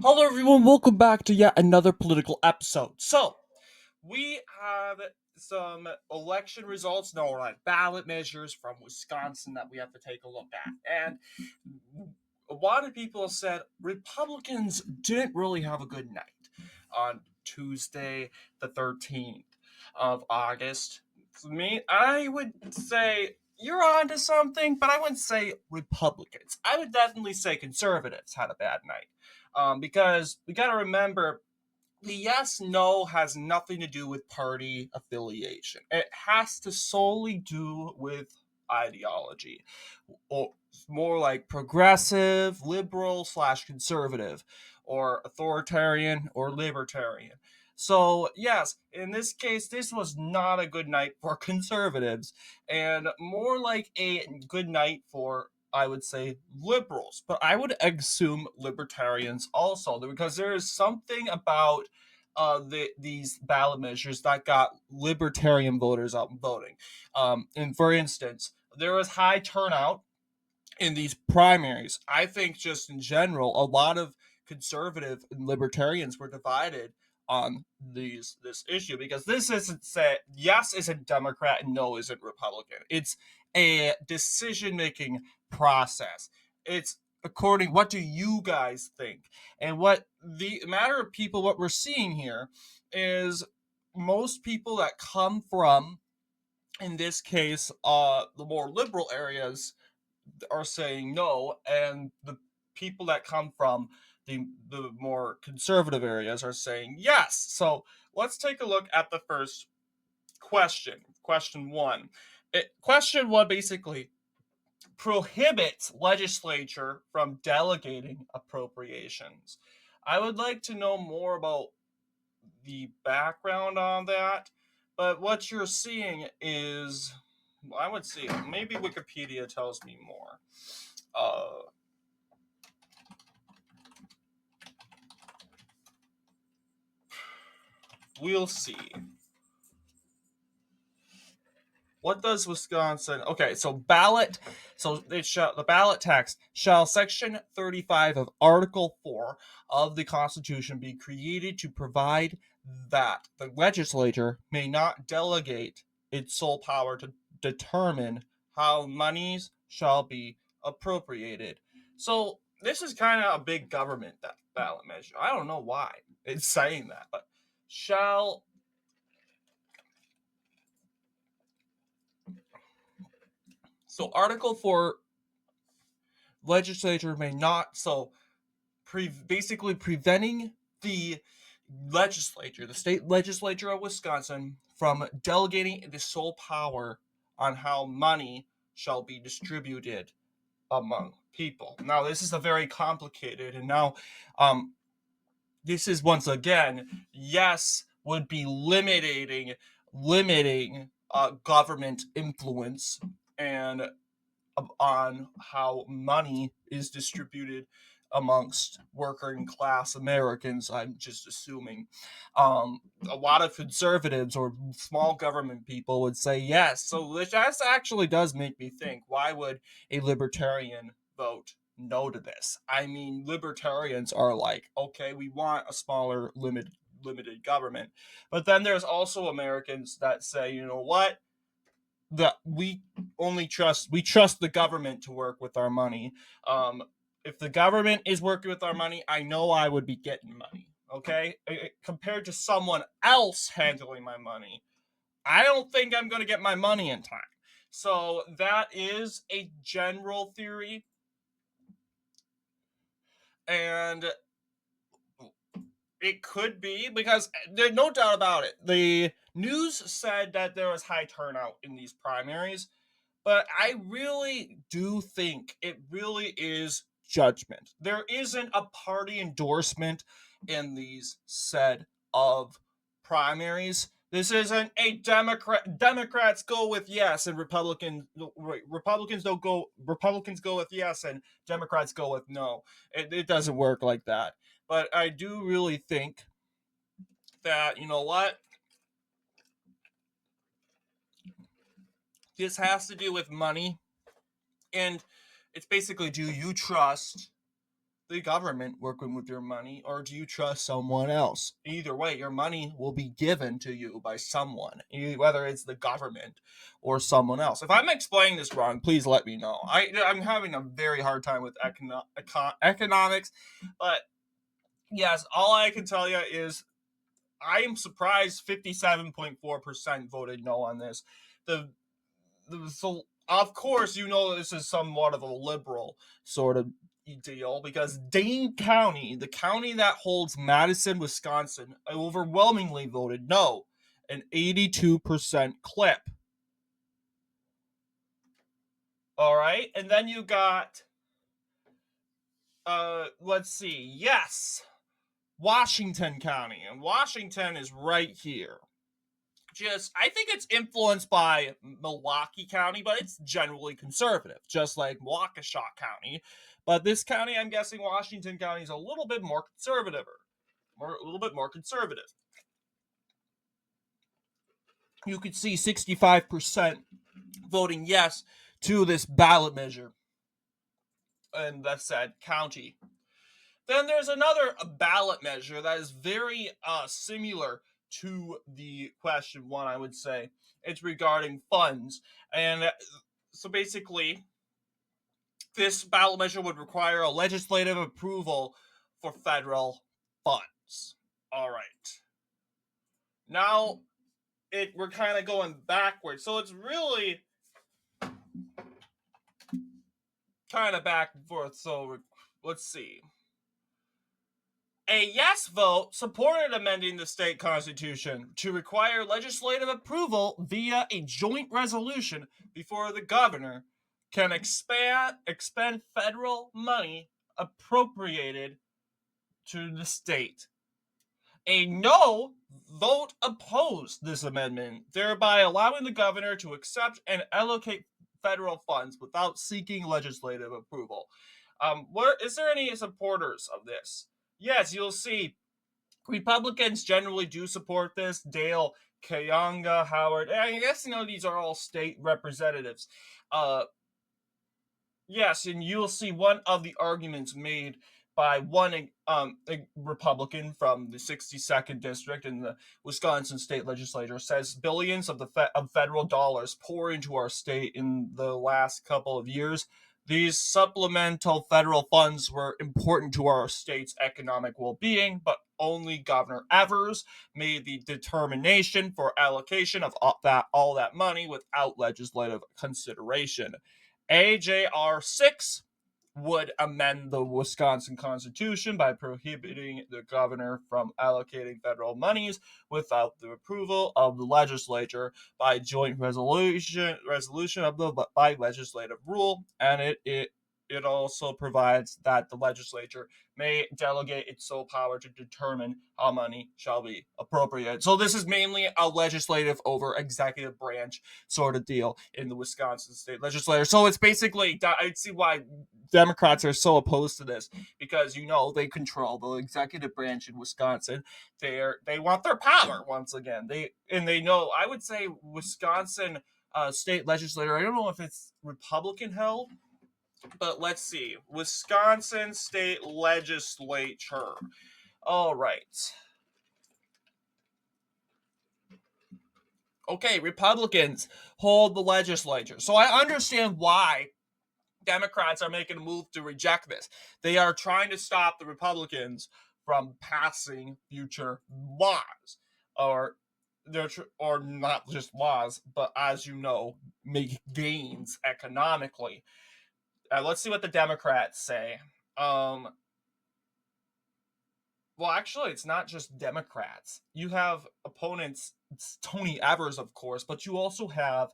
Hello, everyone. Welcome back to yet another political episode. So, we have some election results, no, like ballot measures from Wisconsin that we have to take a look at. And a lot of people said Republicans didn't really have a good night on Tuesday, the 13th of August. For me, I would say you're onto something, but I wouldn't say Republicans. I would definitely say conservatives had a bad night. Because we got to remember the yes no has nothing to do with party affiliation. It has to solely do with ideology, or more like progressive, liberal slash conservative, or authoritarian or libertarian. So, yes, in this case, this was not a good night for conservatives, and more like a good night for, I would say, liberals. But I would assume libertarians also, because there is something about these ballot measures that got libertarian voters out and voting. And for instance, there was high turnout in these primaries. I think just in general, a lot of conservative and libertarians were divided on this issue because this isn't say yes isn't Democrat and no isn't Republican. It's a decision making process. It's according what do you guys think? And what the matter of people what we're seeing here is most people that come from in this case the more liberal areas are saying no, and the people that come from the more conservative areas are saying yes. So let's take a look at the first question. Question one. Question one basically prohibits legislature from delegating appropriations. I would like to know more about the background on that, but what you're seeing is, I would see, maybe Wikipedia tells me more. Uh, we'll see. What does Wisconsin? Okay, so ballot. So it shall the ballot text shall Section 35 of Article 4 of the Constitution be created to provide that the legislature may not delegate its sole power to determine how monies shall be appropriated. So this is kind of a big government that ballot measure. I don't know why it's saying that, but shall. So Article 4 legislature may not basically preventing the legislature, the state legislature of Wisconsin, from delegating the sole power on how money shall be distributed among people. Now, this is a very complicated, and now this is once again, yes, would be limiting government influence and on how money is distributed amongst working class Americans. I'm just assuming. A lot of conservatives or small government people would say yes. So that actually does make me think why would a libertarian vote no to this? I mean, libertarians are like, okay, we want a smaller, limited government. But then there's also Americans that say, you know what? That we trust the government to work with our money. Um, if the government is working with our money, I know I would be getting money. Okay, compared to someone else handling my money, I don't think I'm going to get my money in time. So that is a general theory, and it could be because there's no doubt about it. The news said that there was high turnout in these primaries. But I really do think it really is judgment. There isn't a party endorsement in these said of primaries. This isn't a Democrats go with yes and Republicans go with yes and Democrats go with no. It doesn't work like that. But I do really think that you know what, this has to do with money, and it's basically, do you trust the government working with your money, or do you trust someone else? Either way, your money will be given to you by someone, whether it's the government or someone else. If I'm explaining this wrong, please let me know. I'm having a very hard time with economics, but yes, all I can tell you is I am surprised 57.4% voted no on this. So of course, this is somewhat of a liberal sort of deal, because Dane County, the county that holds Madison, Wisconsin, overwhelmingly voted no, an 82% clip. All right, and then you got let's see, yes, Washington County, and Washington is right here. I think it's influenced by Milwaukee County, but it's generally conservative, just like Waukesha County. But this county, I'm guessing Washington County, is a little bit more conservative. A little bit more conservative. You could see 65% voting yes to this ballot measure. And that's that county. Then there's another ballot measure that is very similar to the question one, I would say. It's regarding funds. And so basically, this ballot measure would require a legislative approval for federal funds. All right. Now, we're kind of going backwards. So it's really kind of back and forth. So let's see. A yes vote supported amending the state constitution to require legislative approval via a joint resolution before the governor can expend federal money appropriated to the state. A no vote opposed this amendment, thereby allowing the governor to accept and allocate federal funds without seeking legislative approval. Is there any supporters of this? Yes, you'll see Republicans generally do support this. Dale Kayonga, Howard. I guess these are all state representatives. Yes, and you'll see one of the arguments made by one a Republican from the 62nd district in the Wisconsin state legislature says billions of federal dollars pour into our state in the last couple of years. These supplemental federal funds were important to our state's economic well-being, but only Governor Evers made the determination for allocation of all that money without legislative consideration. AJR 6 would amend the Wisconsin Constitution by prohibiting the governor from allocating federal monies without the approval of the legislature by joint resolution by legislative rule, and it also provides that the legislature may delegate its sole power to determine how money shall be appropriated. So this is mainly a legislative over executive branch sort of deal in the Wisconsin state legislature. So it's basically, I see why Democrats are so opposed to this, because they control the executive branch in Wisconsin. They want their power once again. They know, I would say, Wisconsin state legislature, I don't know if it's Republican held, but let's see. Wisconsin state legislature. All right. Okay, Republicans hold the legislature. So I understand why Democrats are making a move to reject this. They are trying to stop the Republicans from passing future laws, or not just laws, but, as you know, make gains economically. Let's see what the Democrats say. Well, actually, it's not just Democrats. You have opponents, it's Tony Evers, of course, but you also have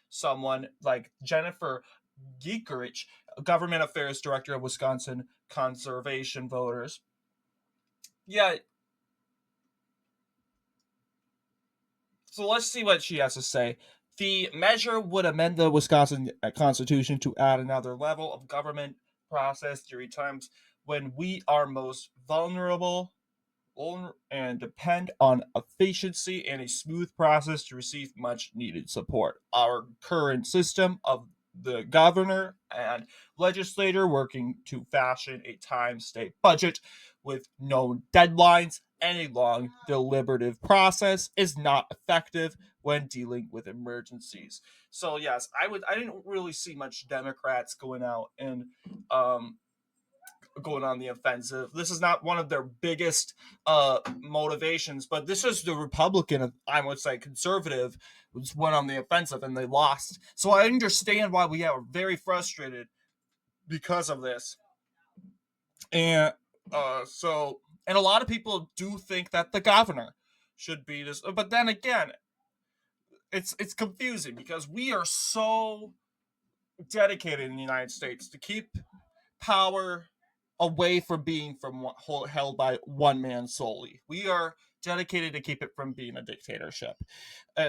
someone like Jennifer Giegerich, Government Affairs Director of Wisconsin Conservation Voters. Yeah. So let's see what she has to say. The measure would amend the Wisconsin Constitution to add another level of government process during times when we are most vulnerable and depend on efficiency and a smooth process to receive much needed support. Our current system of the governor and legislator working to fashion a time-state budget with no deadlines. Any long deliberative process is not effective when dealing with emergencies. So yes, I didn't really see much Democrats going out and um going on the offensive. This is not one of their biggest motivations, but this is the Republican, I would say conservative, was went on the offensive and they lost. So I understand why we are very frustrated because of this. And and a lot of people do think that the governor should be this, but then again, it's confusing because we are so dedicated in the United States to keep power away from being held by one man solely. We are dedicated to keep it from being a dictatorship.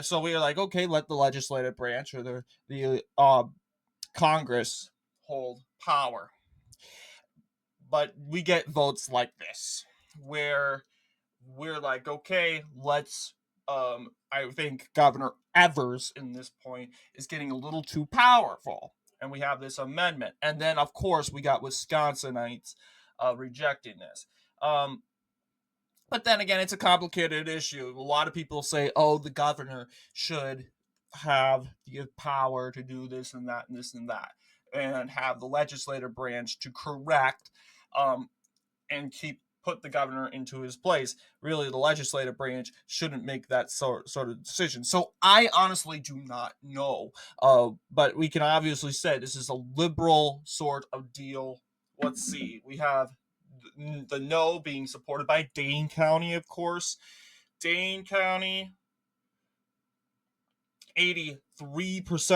So we are like, okay, let the legislative branch or the Congress hold power. But we get votes like this, where we're like, okay, let's. I think Governor Evers in this point is getting a little too powerful, and we have this amendment, and then of course we got Wisconsinites rejecting this. But then again, it's a complicated issue. A lot of people say, oh, the governor should have the power to do this and that and this and that, and have the legislative branch to correct um, and put the governor into his place. Really, the legislative branch shouldn't make that sort of decision. So I honestly do not know. But we can obviously say this is a liberal sort of deal. Let's see. We have the no being supported by Dane County, of course. Dane County, 83%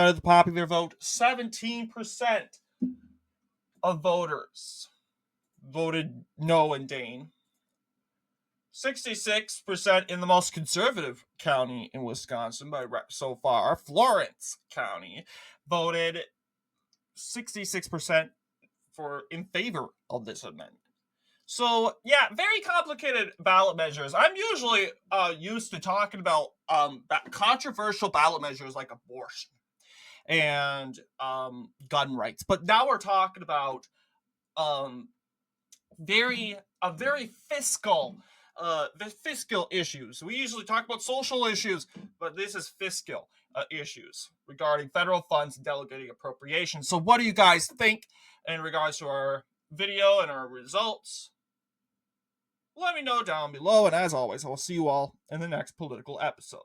of the popular vote, 17% of voters voted no in Dane. 66% in the most conservative county in Wisconsin so far, Florence County, voted 66% in favor of this amendment. So yeah, very complicated ballot measures. I'm usually used to talking about controversial ballot measures like abortion and gun rights, but now we're talking about um, very fiscal fiscal issues. We usually talk about social issues, but this is fiscal issues regarding federal funds and delegating appropriations. So what do you guys think in regards to our video and our results? Let me know down below, and as always, I will see you all in the next political episode.